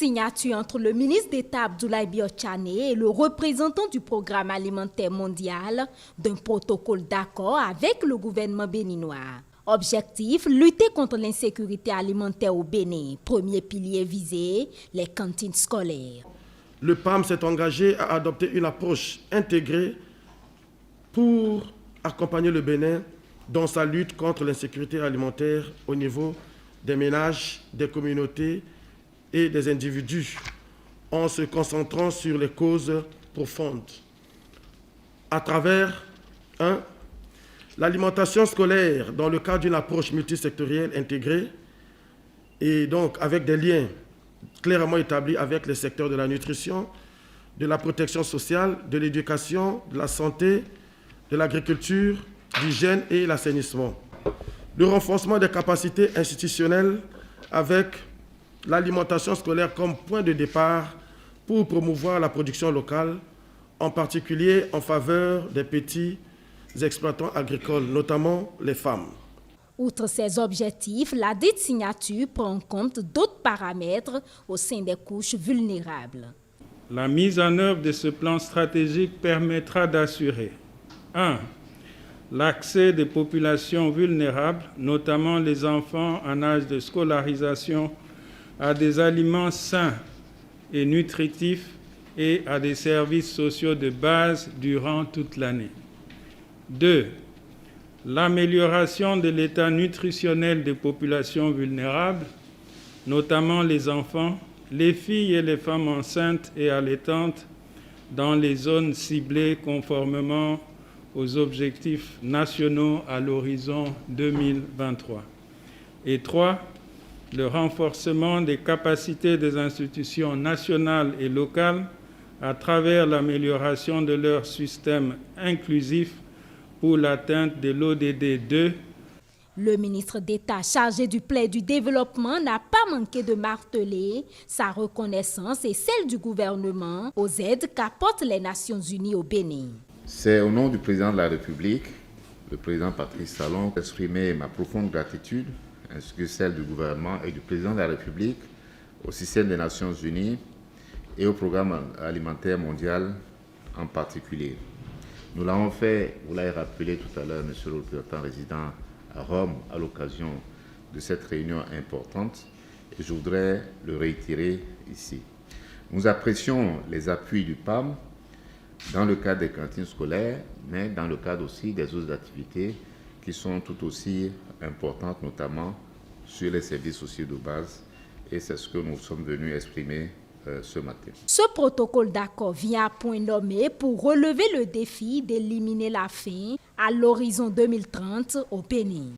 signature entre le ministre d'État Abdoulaye Biotchane et le représentant du Programme alimentaire mondial d'un protocole d'accord avec le gouvernement béninois. Objectif, lutter contre l'insécurité alimentaire au Bénin. Premier pilier visé, les cantines scolaires. Le PAM s'est engagé à adopter une approche intégrée pour accompagner le Bénin dans sa lutte contre l'insécurité alimentaire au niveau des ménages, des communautés et des individus, en se concentrant sur les causes profondes. À travers 1. L'alimentation scolaire dans le cadre d'une approche multisectorielle intégrée et donc avec des liens clairement établis avec les secteurs de la nutrition, de la protection sociale, de l'éducation, de la santé, de l'agriculture, d'hygiène et l'assainissement. Le renforcement des capacités institutionnelles avec l'alimentation scolaire comme point de départ pour promouvoir la production locale, en particulier en faveur des petits exploitants agricoles, notamment les femmes. Outre ces objectifs, la dite signature prend en compte d'autres paramètres au sein des couches vulnérables. La mise en œuvre de ce plan stratégique permettra d'assurer 1. L'accès des populations vulnérables, notamment les enfants en âge de scolarisation, à des aliments sains et nutritifs et à des services sociaux de base durant toute l'année. 2. L'amélioration de l'état nutritionnel des populations vulnérables, notamment les enfants, les filles et les femmes enceintes et allaitantes dans les zones ciblées conformément aux objectifs nationaux à l'horizon 2023. Et 3. Le renforcement des capacités des institutions nationales et locales à travers l'amélioration de leur système inclusif pour l'atteinte de l'ODD 2. Le ministre d'État chargé du plan du développement n'a pas manqué de marteler sa reconnaissance et celle du gouvernement aux aides qu'apportent les Nations Unies au Bénin. C'est au nom du président de la République, le président Patrice Talon, d'exprimer ma profonde gratitude, ainsi que celle du gouvernement et du président de la République, au système des Nations Unies et au Programme alimentaire mondial en particulier. Nous l'avons fait, vous l'avez rappelé tout à l'heure, monsieur le représentant résident à Rome, à l'occasion de cette réunion importante, et je voudrais le réitérer ici. Nous apprécions les appuis du PAM dans le cadre des cantines scolaires, mais dans le cadre aussi des autres activités qui sont tout aussi importantes, notamment sur les services sociaux de base, et c'est ce que nous sommes venus exprimer ce matin. Ce protocole d'accord vient à point nommé pour relever le défi d'éliminer la faim à l'horizon 2030 au Bénin.